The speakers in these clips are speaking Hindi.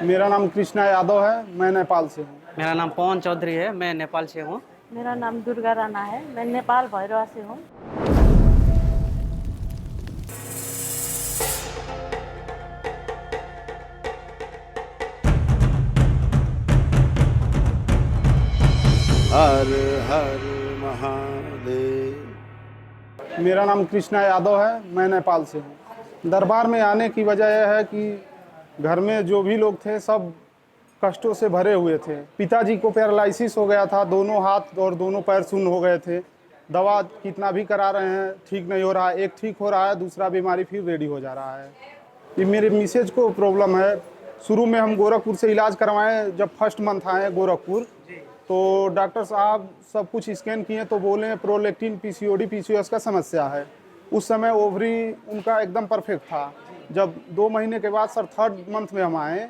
मेरा नाम कृष्णा यादव है, मैं नेपाल से हूँ। मेरा नाम पवन चौधरी है, मैं नेपाल से हूँ। मेरा नाम दुर्गा राणा है, मैं नेपाल भैरवा से हूँ। हर हर महादेव। मेरा नाम कृष्णा यादव है, मैं नेपाल से हूँ। दरबार में आने की वजह यह है कि घर में जो भी लोग थे सब कष्टों से भरे हुए थे। पिताजी को पैरालिसिस हो गया था, दोनों हाथ और दोनों पैर शून्य हो गए थे। दवा कितना भी करा रहे हैं ठीक नहीं हो रहा है। एक ठीक हो रहा है, दूसरा बीमारी फिर रेडी हो जा रहा है। ये मेरे मिसेज को प्रॉब्लम है। शुरू में हम गोरखपुर से इलाज करवाएं, जब फर्स्ट मंथ आए गोरखपुर तो डॉक्टर साहब सब कुछ स्कैन किए तो बोले प्रोलेक्टिन पीसीओडी पीसीओएस का समस्या है। उस समय ओवरी उनका एकदम परफेक्ट था। जब 2 महीने के बाद सर 3rd मंथ में हम आए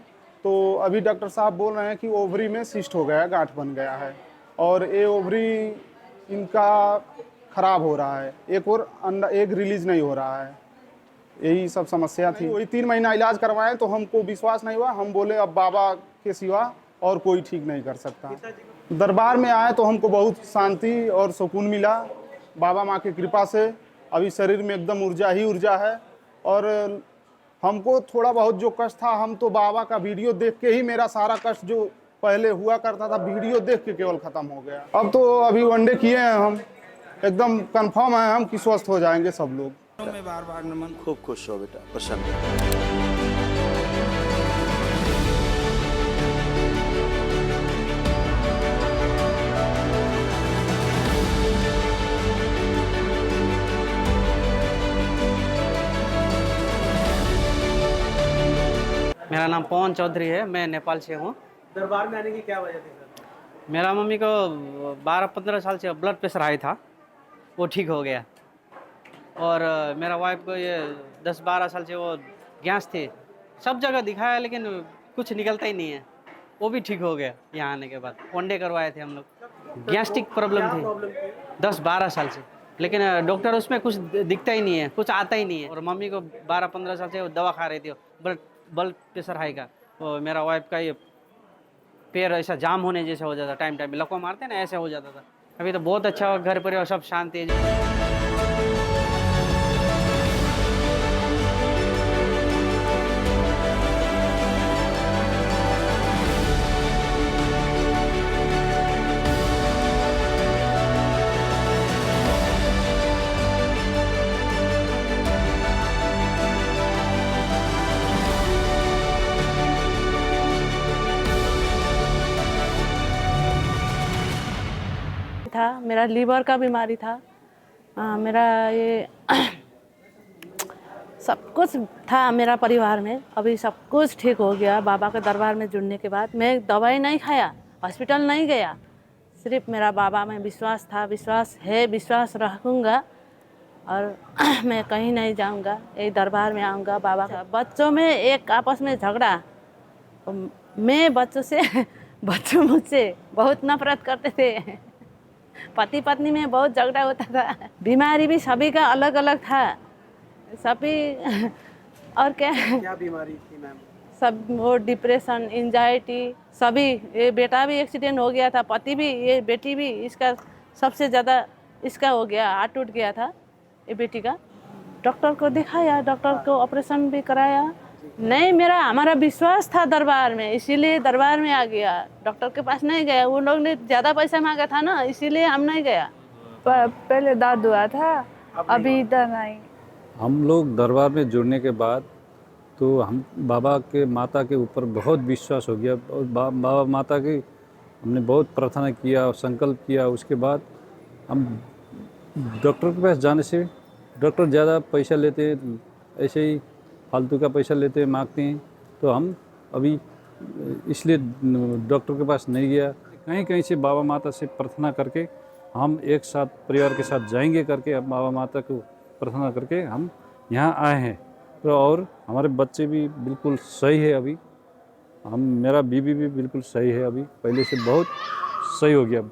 तो अभी डॉक्टर साहब बोल रहे हैं कि ओवरी में सिस्ट हो गया है, गांठ बन गया है और ये ओवरी इनका ख़राब हो रहा है। एक और अंडा एग रिलीज नहीं हो रहा है। यही सब समस्या थी। वही 3 महीना इलाज करवाएं तो हमको विश्वास नहीं हुआ। हम बोले अब बाबा के सिवा और कोई ठीक नहीं कर सकता। दरबार में आए तो हमको बहुत शांति और सुकून मिला बाबा माँ की कृपा से। अभी शरीर में एकदम ऊर्जा ही ऊर्जा है और हमको थोड़ा बहुत जो कष्ट था, हम तो बाबा का वीडियो देख के ही मेरा सारा कष्ट जो पहले हुआ करता था वीडियो देख के केवल ख़त्म हो गया। अब तो अभी वनडे किए हैं हम, एकदम कंफर्म है हम कि स्वस्थ हो जाएंगे सब लोग। में बार बार नमन। खूब खुश हो बेटा, प्रसन्न रहो। मेरा नाम पवन चौधरी है, मैं नेपाल से हूँ। दरबार में आने की क्या वजह थी सर? मेरा मम्मी को 12-15 साल से ब्लड प्रेशर हाई था, वो ठीक हो गया। और मेरा वाइफ को ये 10-12 साल से वो गैस थी, सब जगह दिखाया लेकिन कुछ निकलता ही नहीं है। वो भी ठीक हो गया यहाँ आने के बाद। वनडे करवाए थे हम लोग। गैस्ट्रिक प्रॉब्लम थी 10-12 साल से, लेकिन डॉक्टर उसमें कुछ दिखता ही नहीं है, कुछ आता ही नहीं है। और मम्मी को 12-15 साल से वो दवा खा रही थी ब्लड प्रेशर हाई का। तो मेरा वाइफ का ये पैर ऐसा जाम होने जैसा हो जाता, टाइम टाइम लकवा मारते ना, ऐसे हो जाता था। अभी तो बहुत अच्छा घर परिवार सब शांति है। था मेरा लीवर का बीमारी था। मेरा ये सब कुछ था मेरा परिवार में। अभी सब कुछ ठीक हो गया बाबा के दरबार में जुड़ने के बाद। मैं दवाई नहीं खाया, हॉस्पिटल नहीं गया, सिर्फ मेरा बाबा में विश्वास था, विश्वास है, विश्वास रखूँगा और मैं कहीं नहीं जाऊँगा, यही दरबार में आऊँगा बाबा का। बच्चों में एक आपस में झगड़ा, मैं बच्चों से बच्चों मुझसे बहुत नफरत करते थे। पति पत्नी में बहुत झगड़ा होता था। बीमारी भी सभी का अलग अलग था सभी। और क्या बीमारी थी मैम? सब वो डिप्रेशन, एंजाइटी सभी। ये बेटा भी एक्सीडेंट हो गया था, पति भी, ये बेटी भी, इसका सबसे ज़्यादा इसका हो गया, हाथ टूट गया था ये बेटी का। डॉक्टर को दिखाया, डॉक्टर को ऑपरेशन भी कराया। नहीं, हमारा विश्वास था दरबार में, इसीलिए दरबार में आ गया। डॉक्टर के पास नहीं गया, वो लोग ने ज़्यादा पैसा मांगा था ना, इसीलिए हम नहीं गया। पहले दर्द हुआ था, अभी इधर नहीं। हम लोग दरबार में जुड़ने के बाद तो हम बाबा के माता के ऊपर बहुत विश्वास हो गया और बाबा माता की हमने बहुत प्रार्थना किया और संकल्प किया। उसके बाद हम डॉक्टर के पास जाने से, डॉक्टर ज़्यादा पैसा लेते हैं, ऐसे ही फालतू का पैसा लेते हैं, मांगते हैं, तो हम अभी इसलिए डॉक्टर के पास नहीं गया। कहीं कहीं से बाबा माता से प्रार्थना करके हम एक साथ परिवार के साथ जाएंगे करके, अब बाबा माता को प्रार्थना करके हम यहाँ आए हैं। तो और हमारे बच्चे भी बिल्कुल सही है अभी, मेरा बीबी भी बिल्कुल सही है अभी, पहले से बहुत सही हो गया।